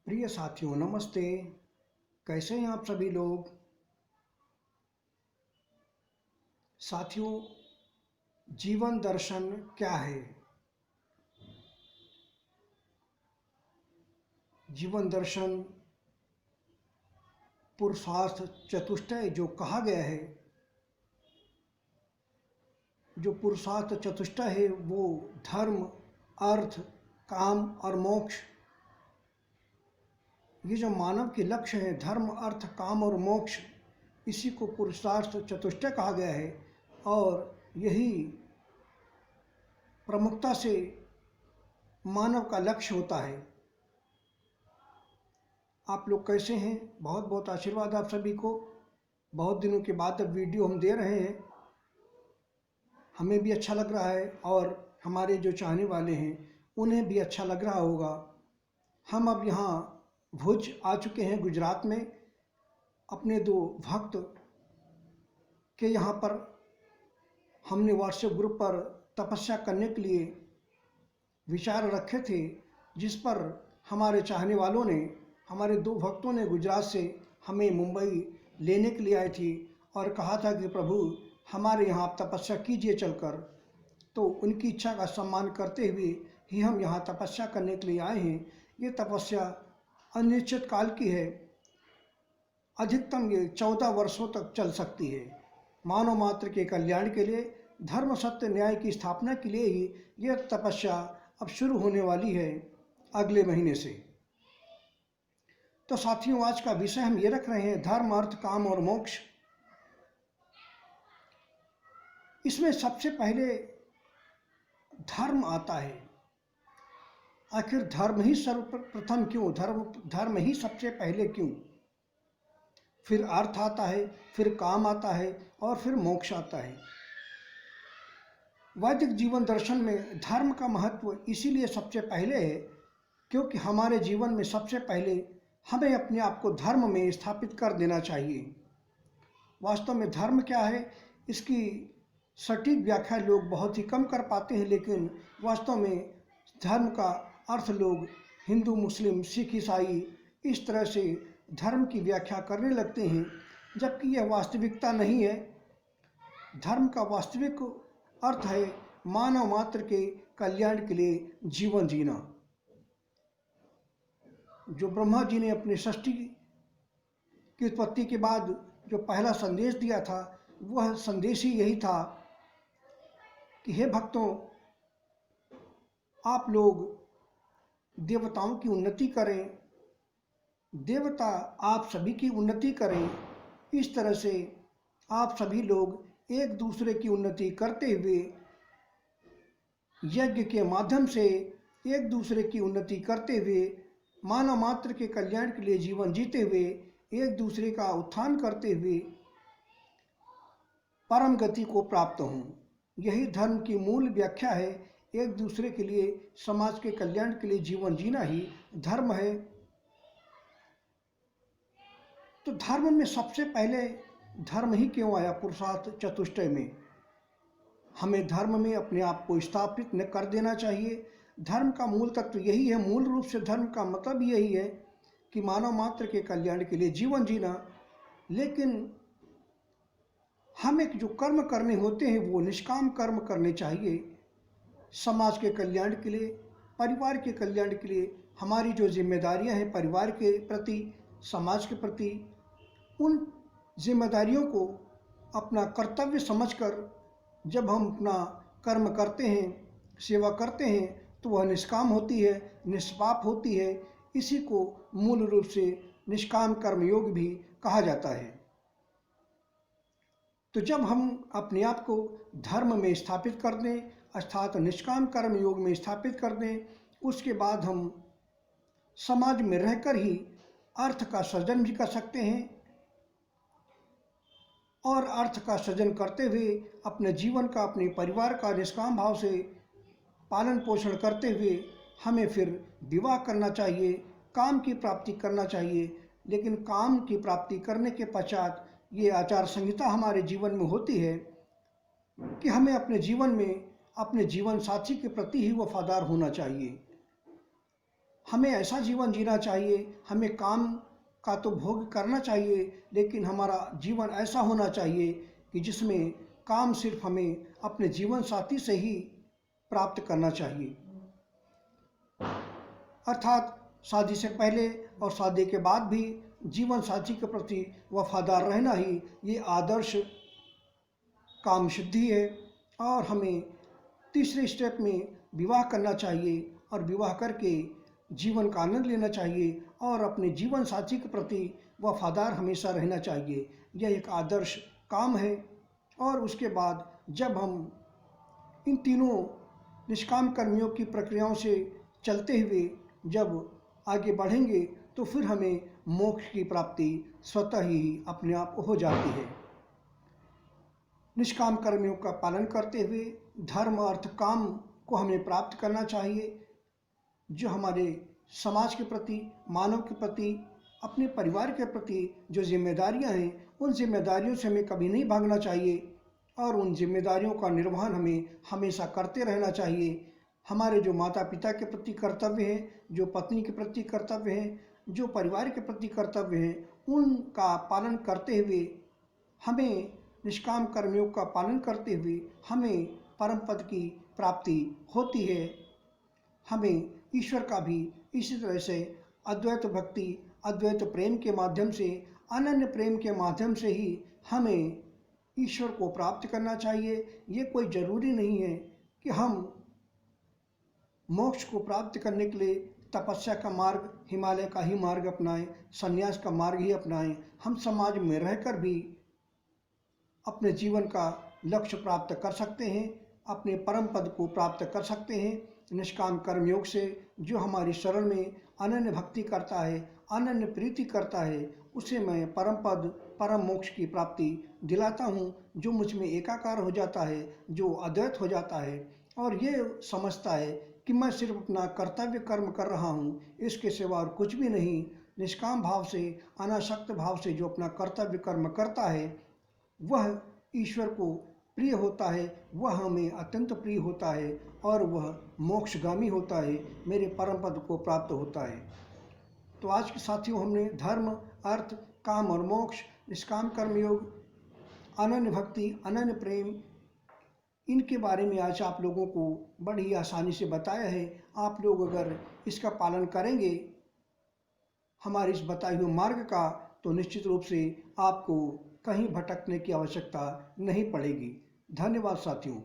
प्रिय साथियों, नमस्ते। कैसे हैं आप सभी लोग? साथियों, जीवन दर्शन क्या है? जीवन दर्शन पुरुषार्थ चतुष्टय जो कहा गया है, जो पुरुषार्थ चतुष्टय है वो धर्म, अर्थ, काम और मोक्ष, ये जो मानव के लक्ष्य हैं, धर्म, अर्थ, काम और मोक्ष, इसी को पुरुषार्थ चतुष्टय कहा गया है। और यही प्रमुखता से मानव का लक्ष्य होता है। आप लोग कैसे हैं? बहुत बहुत आशीर्वाद आप सभी को। बहुत दिनों के बाद अब वीडियो हम दे रहे हैं, हमें भी अच्छा लग रहा है और हमारे जो चाहने वाले हैं उन्हें भी अच्छा लग रहा होगा। हम अब यहाँ भुज आ चुके हैं, गुजरात में। अपने दो भक्त के यहाँ पर हमने व्हाट्सएप ग्रुप पर तपस्या करने के लिए विचार रखे थे, जिस पर हमारे चाहने वालों ने, हमारे दो भक्तों ने गुजरात से हमें मुंबई लेने के लिए आए थे और कहा था कि प्रभु हमारे यहाँ आप तपस्या कीजिए चलकर। तो उनकी इच्छा का सम्मान करते हुए ही हम यहाँ तपस्या करने के लिए आए हैं। ये तपस्या अनिश्चित काल की है, अधिकतम ये 14 वर्षों तक चल सकती है। मानव मात्र के कल्याण के लिए, धर्म, सत्य, न्याय की स्थापना के लिए ही यह तपस्या अब शुरू होने वाली है, अगले महीने से। तो साथियों, आज का विषय हम ये रख रहे हैं, धर्म, अर्थ, काम और मोक्ष। इसमें सबसे पहले धर्म आता है। आखिर धर्म ही सर्वप्रथम क्यों? धर्म ही सबसे पहले क्यों? फिर अर्थ आता है, फिर काम आता है और फिर मोक्ष आता है। वैदिक जीवन दर्शन में धर्म का महत्व इसीलिए सबसे पहले है क्योंकि हमारे जीवन में सबसे पहले हमें अपने आप को धर्म में स्थापित कर देना चाहिए। वास्तव में धर्म क्या है, इसकी सटीक व्याख्या लोग बहुत ही कम कर पाते हैं, लेकिन वास्तव में धर्म का अर्थ लोग हिंदू, मुस्लिम, सिख, ईसाई इस तरह से धर्म की व्याख्या करने लगते हैं, जबकि यह वास्तविकता नहीं है। धर्म का वास्तविक अर्थ है मानव मात्र के कल्याण के लिए जीवन जीना। जो ब्रह्मा जी ने अपनी सृष्टि की उत्पत्ति के बाद जो पहला संदेश दिया था, वह संदेश ही यही था कि हे भक्तों, आप लोग देवताओं की उन्नति करें, देवता आप सभी की उन्नति करें। इस तरह से आप सभी लोग एक दूसरे की उन्नति करते हुए, यज्ञ के माध्यम से एक दूसरे की उन्नति करते हुए, मानव मात्र के कल्याण के लिए जीवन जीते हुए, एक दूसरे का उत्थान करते हुए परम गति को प्राप्त हों। यही धर्म की मूल व्याख्या है। एक दूसरे के लिए, समाज के कल्याण के लिए जीवन जीना ही धर्म है। तो धर्म में सबसे पहले धर्म ही क्यों आया? पुरुषार्थ चतुष्टय में हमें धर्म में अपने आप को स्थापित न कर देना चाहिए। धर्म का मूल तत्व यही है। मूल रूप से धर्म का मतलब यही है कि मानव मात्र के कल्याण के लिए जीवन जीना। लेकिन हमें जो कर्म करने होते हैं वो निष्काम कर्म करने चाहिए। समाज के कल्याण के लिए, परिवार के कल्याण के लिए हमारी जो जिम्मेदारियां हैं परिवार के प्रति, समाज के प्रति, उन जिम्मेदारियों को अपना कर्तव्य समझकर जब हम अपना कर्म करते हैं, सेवा करते हैं, तो वह निष्काम होती है, निष्पाप होती है। इसी को मूल रूप से निष्काम कर्मयोग भी कहा जाता है। तो जब हम अपने आप को धर्म में स्थापित कर दें, अर्थात निष्काम कर्म योग में स्थापित कर दें, उसके बाद हम समाज में रहकर ही अर्थ का सृजन भी कर सकते हैं और अर्थ का सृजन करते हुए अपने जीवन का, अपने परिवार का निष्काम भाव से पालन पोषण करते हुए हमें फिर विवाह करना चाहिए, काम की प्राप्ति करना चाहिए। लेकिन काम की प्राप्ति करने के पश्चात ये आचार संहिता हमारे जीवन में होती है कि हमें अपने जीवन में अपने जीवन साथी के प्रति ही वफादार होना चाहिए। हमें ऐसा जीवन जीना चाहिए, हमें काम का तो भोग करना चाहिए, लेकिन हमारा जीवन ऐसा होना चाहिए कि जिसमें काम सिर्फ हमें अपने जीवन साथी से ही प्राप्त करना चाहिए। अर्थात शादी से पहले और शादी के बाद भी जीवन साथी के प्रति वफादार रहना ही ये आदर्श काम सिद्धि है। और हमें तीसरे स्टेप में विवाह करना चाहिए और विवाह करके जीवन का आनंद लेना चाहिए और अपने जीवन साथी के प्रति वफादार हमेशा रहना चाहिए। यह एक आदर्श काम है। और उसके बाद जब हम इन तीनों निष्काम कर्मियों की प्रक्रियाओं से चलते हुए जब आगे बढ़ेंगे तो फिर हमें मोक्ष की प्राप्ति स्वतः ही अपने आप हो जाती है। निष्काम कर्मियों का पालन करते हुए धर्म अर्थ काम को हमें प्राप्त करना चाहिए, जो हमारे समाज के प्रति, मानव के प्रति, अपने परिवार के प्रति जो जिम्मेदारियां हैं, उन जिम्मेदारियों से हमें कभी नहीं भागना चाहिए और उन जिम्मेदारियों का निर्वहन हमें हमेशा करते रहना चाहिए। हमारे जो माता पिता के प्रति कर्तव्य हैं, जो पत्नी के प्रति कर्तव्य हैं, जो परिवार के प्रति कर्तव्य हैं, उनका पालन करते हुए हमें निष्काम कर्मियों का पालन करते हुए हमें परम पद की प्राप्ति होती है। हमें ईश्वर का भी इसी तरह से अद्वैत भक्ति, अद्वैत प्रेम के माध्यम से, अनन्य प्रेम के माध्यम से ही हमें ईश्वर को प्राप्त करना चाहिए। ये कोई ज़रूरी नहीं है कि हम मोक्ष को प्राप्त करने के लिए तपस्या का मार्ग, हिमालय का ही मार्ग अपनाएं, संन्यास का मार्ग ही अपनाएं। हम समाज में रहकर भी अपने जीवन का लक्ष्य प्राप्त कर सकते हैं, अपने परम पद को प्राप्त कर सकते हैं। निष्काम कर्म योग से जो हमारी शरण में अनन्य भक्ति करता है, अनन्य प्रीति करता है, उसे मैं परम पद, परम मोक्ष की प्राप्ति दिलाता हूँ, जो मुझ में एकाकार हो जाता है, जो अद्वैत हो जाता है और ये समझता है कि मैं सिर्फ अपना कर्तव्य कर्म कर रहा हूँ, इसके सिवा और कुछ भी नहीं। निष्काम भाव से, अनासक्त भाव से जो अपना कर्तव्य कर्म करता है वह ईश्वर को प्रिय होता है, वह हमें अत्यंत प्रिय होता है और वह मोक्षगामी होता है, मेरे परम पद को प्राप्त होता है। तो आज के साथियों, हमने धर्म, अर्थ, काम और मोक्ष, निष्काम कर्म योग, अनन्य भक्ति, अनन्य प्रेम, इनके बारे में आज आप लोगों को बड़ी आसानी से बताया है। आप लोग अगर इसका पालन करेंगे हमारे इस बताए हुए मार्ग का, तो निश्चित रूप से आपको कहीं भटकने की आवश्यकता नहीं पड़ेगी। धन्यवाद साथियों।